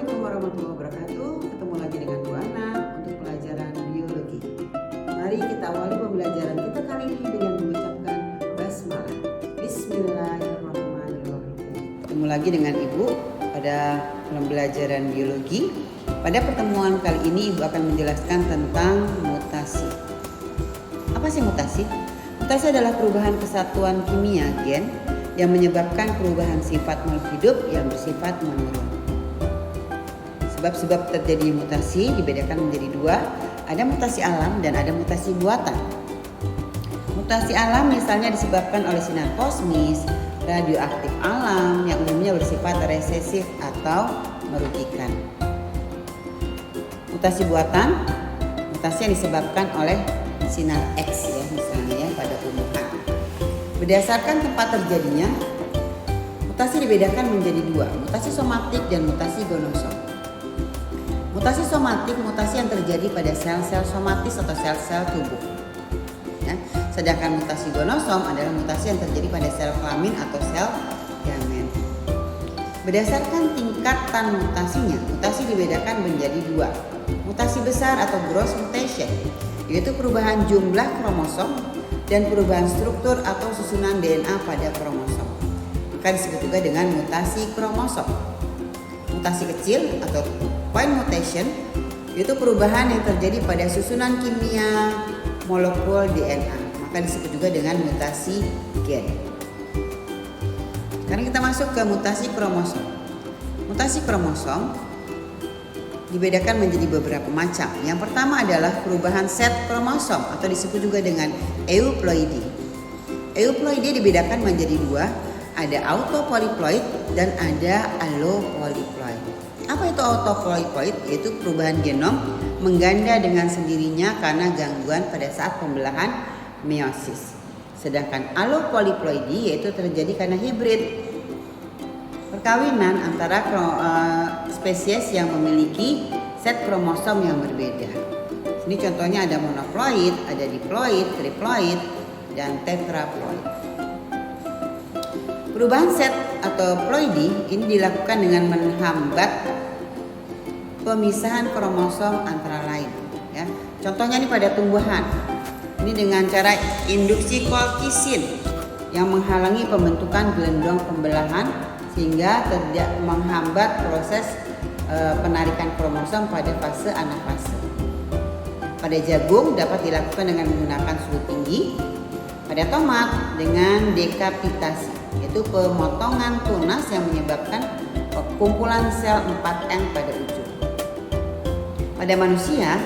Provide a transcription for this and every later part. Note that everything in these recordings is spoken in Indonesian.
Assalamualaikum warahmatullahi wabarakatuh. Ketemu lagi dengan Bu Ana untuk pelajaran biologi. Mari kita awali pembelajaran kita kali ini dengan mengucapkan basmalah. Bismillahirrahmanirrahim. Ketemu lagi dengan Ibu pada pembelajaran biologi. Pada pertemuan kali ini Ibu akan menjelaskan tentang mutasi. Apa sih mutasi? Mutasi adalah perubahan kesatuan kimia gen yang menyebabkan perubahan sifat makhluk hidup yang bersifat menurun. Sebab-sebab terjadi mutasi dibedakan menjadi dua, ada mutasi alam dan ada mutasi buatan. Mutasi alam misalnya disebabkan oleh sinar kosmis, radioaktif alam yang umumnya bersifat resesif atau merugikan. Mutasi buatan, mutasi yang disebabkan oleh sinar X ya misalnya ya pada tumbuhan. Berdasarkan tempat terjadinya, mutasi dibedakan menjadi dua, mutasi somatik dan mutasi gonosom. Mutasi somatik, mutasi yang terjadi pada sel-sel somatis atau sel-sel tubuh. Ya. Sedangkan mutasi gonosom adalah mutasi yang terjadi pada sel kelamin atau sel gamet. Berdasarkan tingkatan mutasinya, mutasi dibedakan menjadi dua, mutasi besar atau gross mutation, yaitu perubahan jumlah kromosom dan perubahan struktur atau susunan DNA pada kromosom. Maka disebut juga dengan mutasi kromosom. Mutasi kecil atau point mutation yaitu perubahan yang terjadi pada susunan kimia molekul DNA. Maka disebut juga dengan mutasi gen. Sekarang kita masuk ke mutasi kromosom. Mutasi kromosom dibedakan menjadi beberapa macam. Yang pertama adalah perubahan set kromosom atau disebut juga dengan euploidy. Euploidy dibedakan menjadi dua, ada autopolyploid dan ada allopolyploid. Apa itu autopolyploid? Yaitu perubahan genom mengganda dengan sendirinya karena gangguan pada saat pembelahan meiosis. Sedangkan allopolyploidy yaitu terjadi karena hibrid, perkawinan antara spesies yang memiliki set kromosom yang berbeda. Ini contohnya ada monoploid, ada diploid, triploid, dan tetraploid. Perubahan set atau ploidy ini dilakukan dengan menghambat pemisahan kromosom antara lain. Ya. Contohnya ini pada tumbuhan. Ini dengan cara induksi kolkisin yang menghalangi pembentukan gelendong pembelahan sehingga tidak menghambat proses penarikan kromosom pada fase anafase. Pada jagung dapat dilakukan dengan menggunakan suhu tinggi. Pada tomat dengan dekapitasi, yaitu pemotongan tunas yang menyebabkan kumpulan sel 4N pada ujung. Pada manusia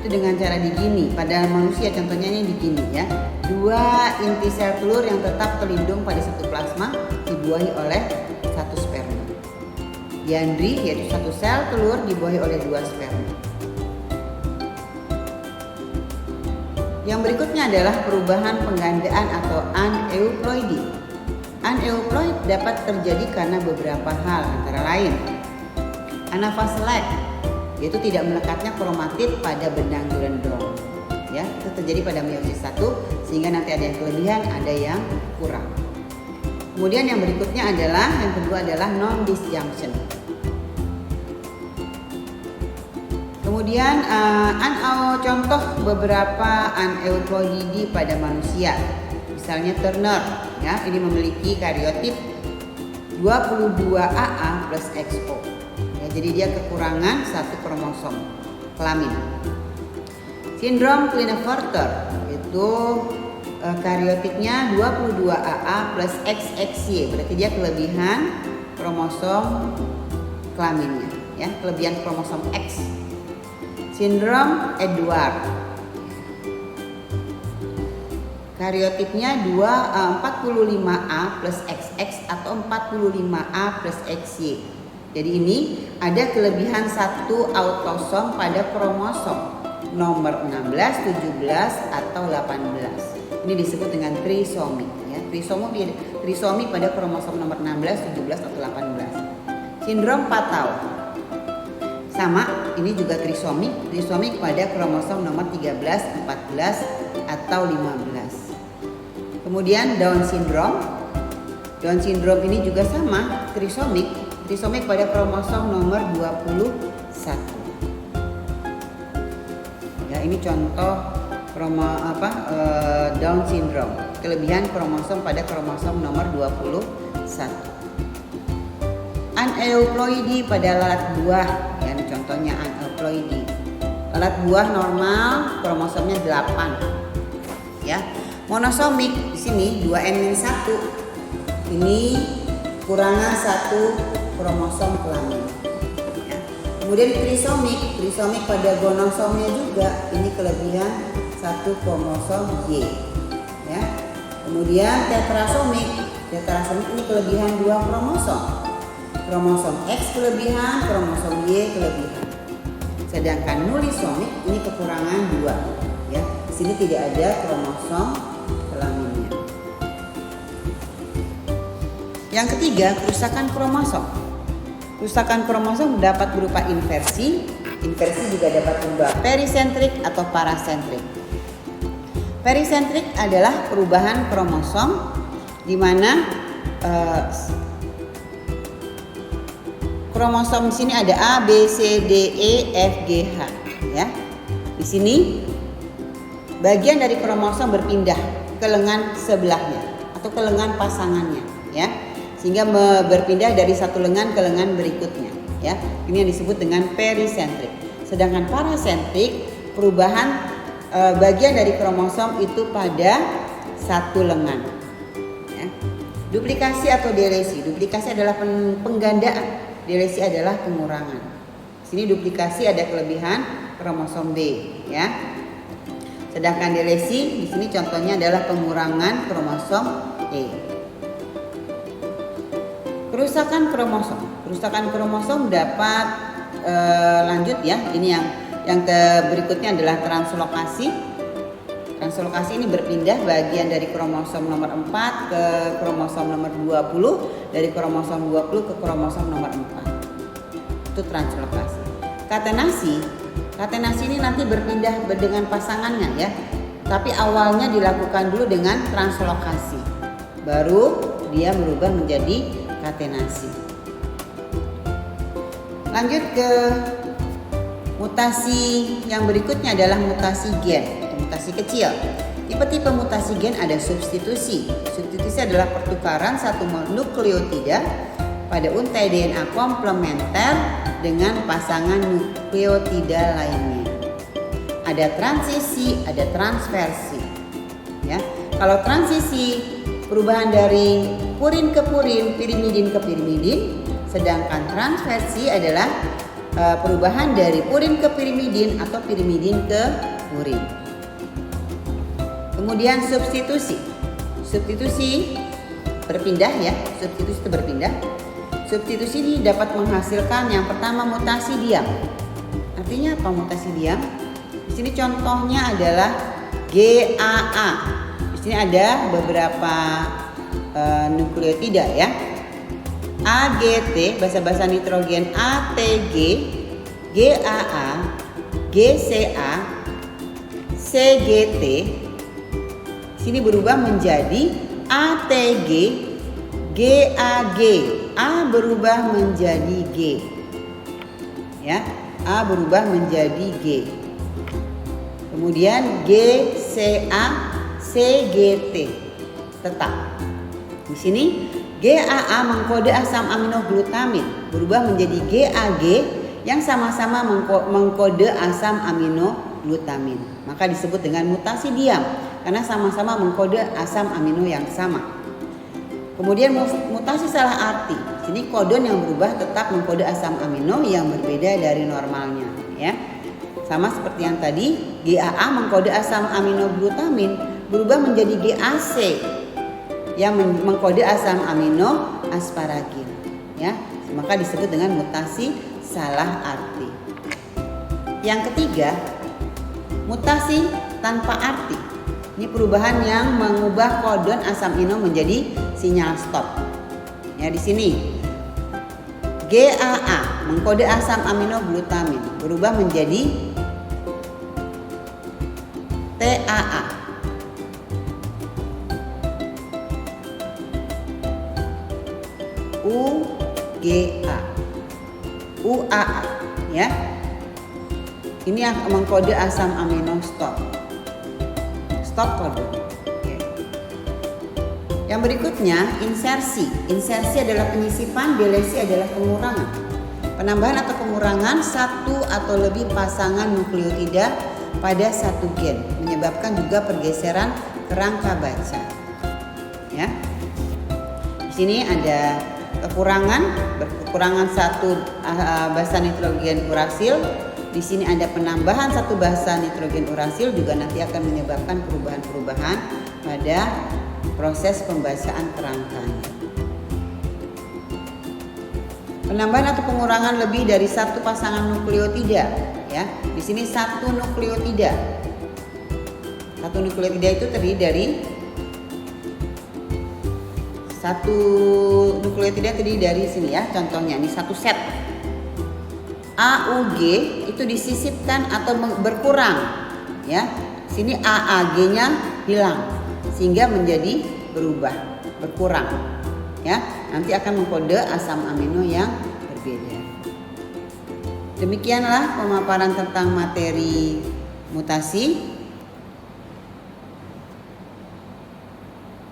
itu dengan cara digini. Pada manusia contohnya ini digini ya. Dua inti sel telur yang tetap terlindung pada satu plasma dibuahi oleh satu sperma. Diandri yaitu satu sel telur dibuahi oleh dua sperma. Yang berikutnya adalah perubahan penggandaan atau aneuploidy. Aneuploid dapat terjadi karena beberapa hal antara lain anafase lag, yaitu tidak melekatnya kromatid pada benang gelendong. Ya, itu terjadi pada meiosis 1 sehingga nanti ada yang kelebihan, ada yang kurang. Kemudian yang berikutnya adalah yang kedua adalah non disjunction. Kemudian contoh beberapa aneuploidy pada manusia. Misalnya Turner, ya, ini memiliki kariotip 22AA plus XO. Ya, jadi dia kekurangan satu kromosom kelamin. Sindrom Klinefelter itu kariotipnya 22AA plus XXY, berarti dia kelebihan kromosom kelaminnya, ya, kelebihan kromosom X. Sindrom Edward, kariotipnya 45A plus XX atau 45A plus XY. Jadi ini ada kelebihan satu autosom pada kromosom nomor 16, 17 atau 18. Ini disebut dengan trisomi. Ya. Trisomi pada kromosom nomor 16, 17 atau 18. Sindrom Patau sama, ini juga trisomi pada kromosom nomor 13, 14 atau 15. Kemudian Down syndrome ini juga sama, trisomik trisomik pada kromosom nomor 21. Ya, ini contoh Down syndrome, kelebihan kromosom pada kromosom nomor 21. Aneuploidi pada lalat buah, ya ini contohnya aneuploidi. Lalat buah normal kromosomnya 8. Ya. Monosomik di sini 2N-1. Ini kurangan 1 kromosom kelamin. Ya. Kemudian trisomik pada gonosomnya juga, ini kelebihan 1 kromosom Y. Ya. Kemudian tetrasomik ini kelebihan 2 kromosom. Kromosom X kelebihan, kromosom Y kelebihan. Sedangkan nulisomik ini kekurangan 2. Ya. Di sini tidak ada kromosom kelaminnya. Yang ketiga, kerusakan kromosom. Kerusakan kromosom dapat berupa inversi. Inversi juga dapat berupa perisentrik atau parasentrik. Perisentrik adalah perubahan kromosom di mana kromosom di sini ada A, B, C, D, E, F, G, H. Ya, di sini bagian dari kromosom berpindah ke lengan sebelahnya atau ke lengan pasangannya, ya, sehingga berpindah dari satu lengan ke lengan berikutnya. Ya, ini yang disebut dengan perisentrik. Sedangkan parasentrik perubahan bagian dari kromosom itu pada satu lengan. Ya. Duplikasi atau delesi. Duplikasi adalah penggandaan. Delesi adalah pengurangan. Sini duplikasi ada kelebihan kromosom B, ya. Sedangkan delesi di sini contohnya adalah pengurangan kromosom E. Kerusakan kromosom. Kerusakan kromosom dapat lanjut ya. Ini yang berikutnya adalah translokasi. Translokasi ini berpindah bagian dari kromosom nomor 4 ke kromosom nomor 20, dari kromosom 20 ke kromosom nomor 4. Itu translokasi. Katenasi ini nanti berpindah dengan pasangannya ya. Tapi awalnya dilakukan dulu dengan translokasi. Baru dia berubah menjadi katenasi. Lanjut ke mutasi yang berikutnya adalah mutasi gen atau mutasi kecil. Tipe-tipe mutasi gen ada substitusi. Substitusi adalah pertukaran satu nukleotida pada untai DNA komplementer dengan pasangan nukleotida lainnya. Ada transisi, ada transversi. Ya, kalau transisi perubahan dari purin ke purin, pirimidin ke pirimidin, sedangkan transversi adalah perubahan dari purin ke pirimidin atau pirimidin ke purin. Kemudian substitusi. Substitusi berpindah ya, substitusi itu berpindah. Substitusi ini dapat menghasilkan yang pertama mutasi diam. Artinya apa mutasi diam? Di sini contohnya adalah GAA. Di sini ada beberapa nukleotida ya. AGT, basa-basa nitrogen ATG, GAA, GCA, CGT. Sini berubah menjadi ATG, GAG. A berubah menjadi G. Ya, A berubah menjadi G. Kemudian GCA, CGT tetap. Di sini GAA mengkode asam aminoglutamin berubah menjadi GAG yang sama-sama mengkode asam aminoglutamin. Maka disebut dengan mutasi diam karena sama-sama mengkode asam amino yang sama. Kemudian mutasi salah arti. Sini kodon yang berubah tetap mengkode asam amino yang berbeda dari normalnya, ya. Sama seperti yang tadi, GAA mengkode asam aminoglutamin berubah menjadi GAC yang mengkode asam amino asparagin, ya. Maka disebut dengan mutasi salah arti. Yang ketiga, mutasi tanpa arti. Ini perubahan yang mengubah kodon asam amino menjadi sinyal stop. Ya, di sini GAA mengkode asam aminoglutamin berubah menjadi TAA. UGA. UAA ya. Ini yang mengkode asam amino stop. Stop kode. Oke. Yang berikutnya insersi. Insersi adalah penyisipan, delesi adalah pengurangan. Penambahan atau pengurangan satu atau lebih pasangan nukleotida pada satu gen menyebabkan juga pergeseran kerangka baca. Ya. Di sini ada kekurangan satu basa nitrogen urasil. Di sini ada penambahan satu basa nitrogen urasil juga nanti akan menyebabkan perubahan-perubahan pada proses pembacaan kerangkanya. Penambahan atau pengurangan lebih dari satu pasangan nukleotida, ya. Di sini satu nukleotida. Satu nukleotida itu terdiri dari sini ya. Contohnya ini satu set. AUG itu disisipkan atau berkurang, ya. Sini AAG-nya hilang sehingga menjadi berkurang, ya. Nanti akan mengkode asam amino yang berbeda. Demikianlah pemaparan tentang materi mutasi.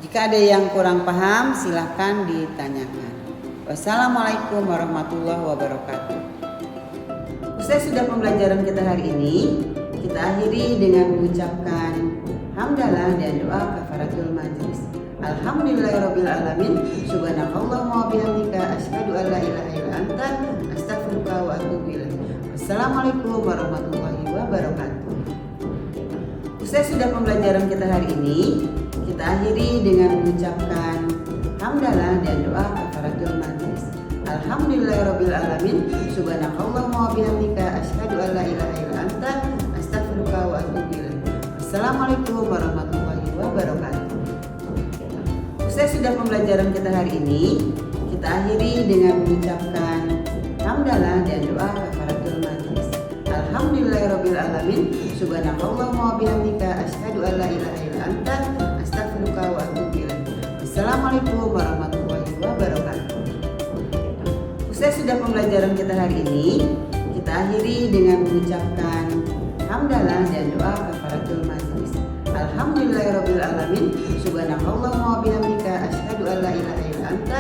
Jika ada yang kurang paham, silakan ditanyakan. Wassalamualaikum warahmatullahi wabarakatuh. Usai sudah pembelajaran kita hari ini, kita akhiri dengan mengucapkan hamdalah dan doa kafaratul majlis. Alhamdulillahirabbil alamin. Subhanakallahumma wa bihamdika asyhadu an la ilaha illa anta astaghfiruka wa atubu ilaik. Wassalamualaikum warahmatullahi wabarakatuh. Usai sudah pembelajaran kita hari ini, kita akhiri dengan mengucapkan hamdalah dan doa kafaratul majlis. Alhamdulillahirabbil alamin. Subhanakallahumma wa bihamdika asyhadu an la ilaha illa anta astaghfiruka wa atubu ilaik. Assalamualaikum warahmatullahi wabarakatuh. Usai sudah pembelajaran kita hari ini, kita akhiri dengan mengucapkan hamdalah dan doa kafaratul majlis. Alhamdulillahirabbil alamin. Subhanakallahumma wa bihamdika asyhadu an la ilaha illa anta astaghfiruka wa atubu ilaik. Assalamualaikum warahmatullahi wabarakatuh. Usai sudah pembelajaran kita hari ini, kita akhiri dengan mengucapkan hamdalah dan doa kafaratul majlis. Alhamdulillahirabbil alamin. Subhanakallahumma wa bihamdika asyhadu an la ilaha illa anta